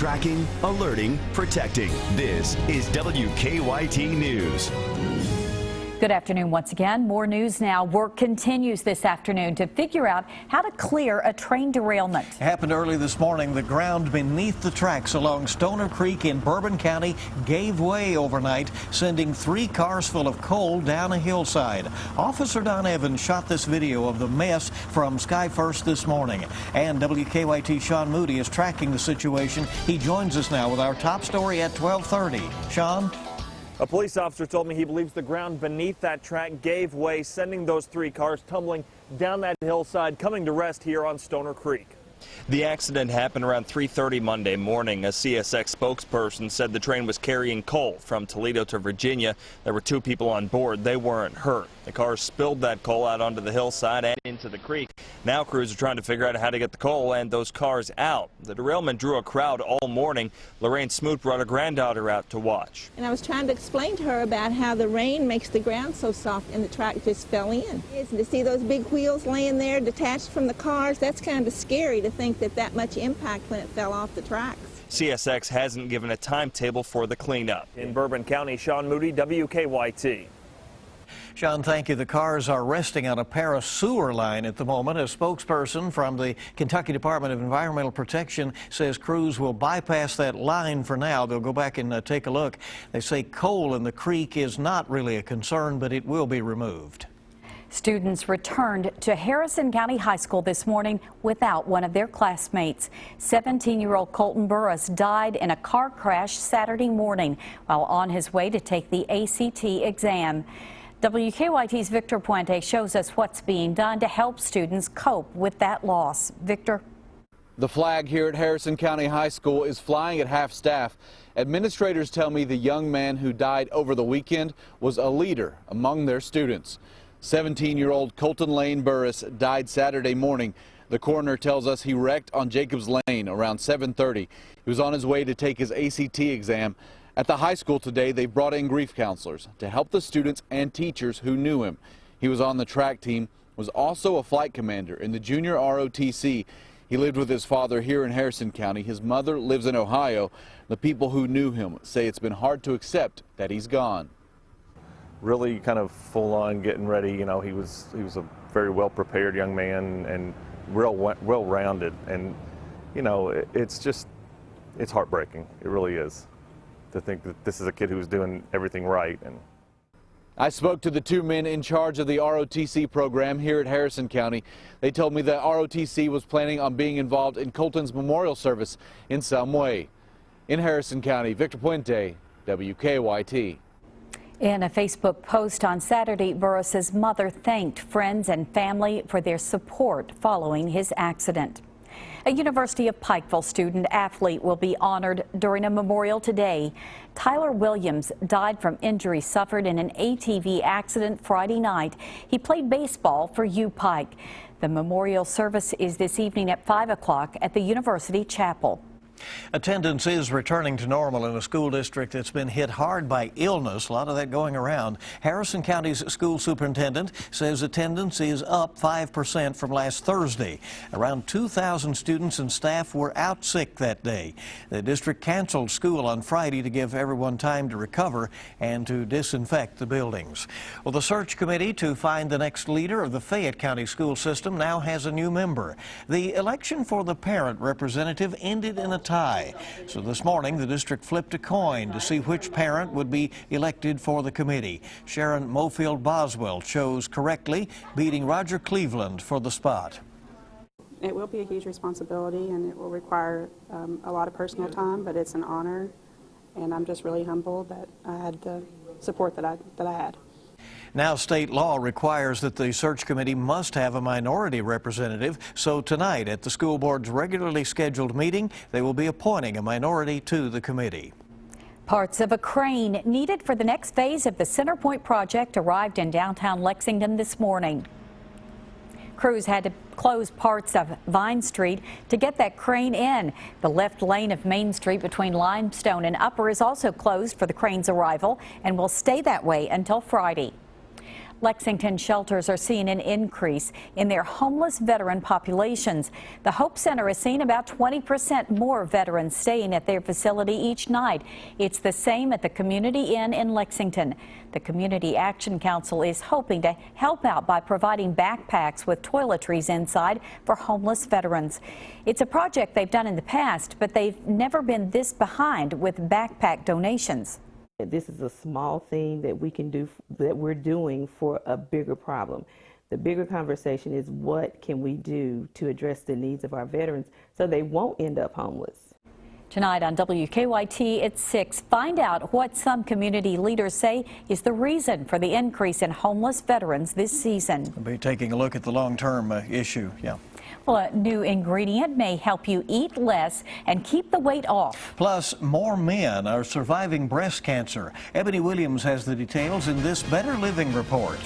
Tracking, alerting, protecting. This is WKYT News. Good afternoon once again. More news now. Work continues this afternoon to figure out how to clear a train derailment. It happened early this morning. The ground beneath the tracks along Stoner Creek in Bourbon County gave way overnight, sending 3 cars full of coal down a hillside. Officer Don Evans shot this video of the mess from Sky First this morning. And WKYT Sean Moody is tracking the situation. He joins us now with our top story at 12:30. Sean? A police officer told me he believes the ground beneath that track gave way, sending those 3 cars tumbling down that hillside, coming to rest here on Stoner Creek. The accident happened around 3:30 Monday morning. A CSX spokesperson said the train was carrying coal from Toledo to Virginia. There were 2 people on board. They weren't hurt. The cars spilled that coal out onto the hillside and into the creek. Now crews are trying to figure out how to get the coal and those cars out. The derailment drew a crowd all morning. Lorraine Smoot brought her granddaughter out to watch. And I was trying to explain to her about how the rain makes the ground so soft and the track just fell in. To see those big wheels laying there detached from the cars, that's kind of scary to think that much impact when it fell off the tracks. CSX hasn't given a timetable for the cleanup. In Bourbon County, Sean Moody, WKYT. Sean, thank you. The cars are resting on a Paris sewer line at the moment. A spokesperson from the Kentucky Department of Environmental Protection says crews will bypass that line for now. They'll go back and take a look. They say coal in the creek is not really a concern, but it will be removed. Students returned to Harrison County High School this morning without one of their classmates. 17-year-old Colton Burris died in a car crash Saturday morning while on his way to take the ACT exam. WKYT's Victor Puente shows us what's being done to help students cope with that loss. Victor? The flag here at Harrison County High School is flying at half-staff. Administrators tell me the young man who died over the weekend was a leader among their students. 17-year-old Colton Lane Burris died Saturday morning. The coroner tells us he wrecked on Jacobs Lane around 7:30. He was on his way to take his ACT exam. At the high school today, they brought in grief counselors to help the students and teachers who knew him. He was on the track team, was also a flight commander in the junior ROTC. He lived with his father here in Harrison County. His mother lives in Ohio. The people who knew him say it's been hard to accept that he's gone. Really kind of full on getting ready. You know, he was a very well prepared young man and well rounded. And, you know, it's heartbreaking. It really is to think that this is a kid who was doing everything right. And I spoke to the 2 men in charge of the ROTC program here at Harrison County. They told me that ROTC was planning on being involved in Colton's memorial service in some way. In Harrison County, Victor Puente, WKYT. In a Facebook post on Saturday, Burris's mother thanked friends and family for their support following his accident. A University of Pikeville student athlete will be honored during a memorial today. Tyler Williams died from injuries suffered in an ATV accident Friday night. He played baseball for U-Pike. The memorial service is this evening at 5 o'clock at the University Chapel. Attendance is returning to normal in a school district that's been hit hard by illness. A lot of that going around. Harrison County's school superintendent says attendance is up 5% from last Thursday. Around 2,000 students and staff were out sick that day. The district canceled school on Friday to give everyone time to recover and to disinfect the buildings. Well, the search committee to find the next leader of the Fayette County school system now has a new member. The election for the parent representative ended in a tie. So this morning, the district flipped a coin to see which parent would be elected for the committee. Sharon Mofield Boswell chose correctly, beating Roger Cleveland for the spot. It will be a huge responsibility, and it will require a lot of personal time, but it's an honor, and I'm just really humbled that I had the support that I had. Now state law requires that the search committee must have a minority representative, so tonight at the school board's regularly scheduled meeting, they will be appointing a minority to the committee. Parts of a crane needed for the next phase of the Centerpoint project arrived in downtown Lexington this morning. Crews had to close parts of Vine Street to get that crane in. The left lane of Main Street between Limestone and Upper is also closed for the crane's arrival and will stay that way until Friday. Lexington shelters are seeing an increase in their homeless veteran populations. The Hope Center is seeing about 20% more veterans staying at their facility each night. It's the same at the Community Inn in Lexington. The Community Action Council is hoping to help out by providing backpacks with toiletries inside for homeless veterans. It's a project they've done in the past, but they've never been this behind with backpack donations. This is a small thing that we can do, that we're doing for a bigger problem. The bigger conversation is what can we do to address the needs of our veterans so they won't end up homeless. Tonight on WKYT at 6, find out what some community leaders say is the reason for the increase in homeless veterans this season. We'll be taking a look at the long-term issue. Yeah. Well, a new ingredient may help you eat less and keep the weight off. Plus, more men are surviving breast cancer. Ebony Williams has the details in this Better Living report.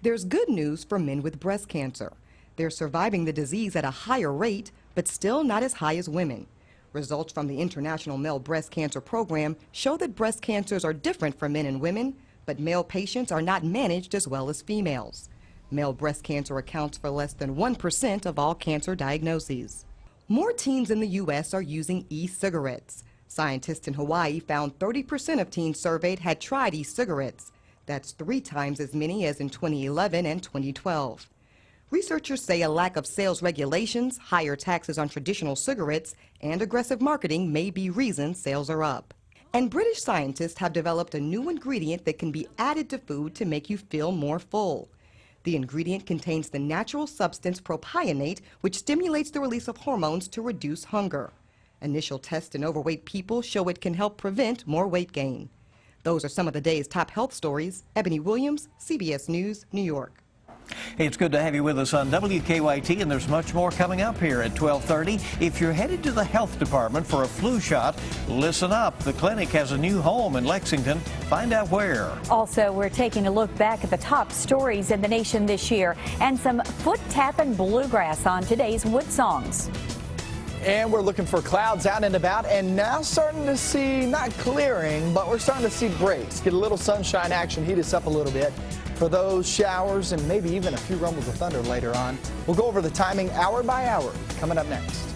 There's good news for men with breast cancer. They're surviving the disease at a higher rate, but still not as high as women. Results from the International Male Breast Cancer Program show that breast cancers are different for men and women, but male patients are not managed as well as females. Male breast cancer accounts for less than 1% of all cancer diagnoses. More teens in the U.S. are using e-cigarettes. Scientists in Hawaii found 30% of teens surveyed had tried e-cigarettes. That's 3 times as many as in 2011 and 2012. Researchers say a lack of sales regulations, higher taxes on traditional cigarettes, and aggressive marketing may be reasons sales are up. And British scientists have developed a new ingredient that can be added to food to make you feel more full. The ingredient contains the natural substance propionate, which stimulates the release of hormones to reduce hunger. Initial tests in overweight people show it can help prevent more weight gain. Those are some of the day's top health stories. Ebony Williams, CBS News, New York. Hey, it's good to have you with us on WKYT, and there's much more coming up here at 12:30. If you're headed to the health department for a flu shot, listen up. The clinic has a new home in Lexington. Find out where. Also, we're taking a look back at the top stories in the nation this year and some foot-tapping bluegrass on today's Wood Songs. And we're looking for clouds out and about, and now starting to see, not clearing, but we're starting to see breaks. Get a little sunshine action, heat us up a little bit for those showers and maybe even a few rumbles of thunder later on. We'll go over the timing hour by hour coming up next.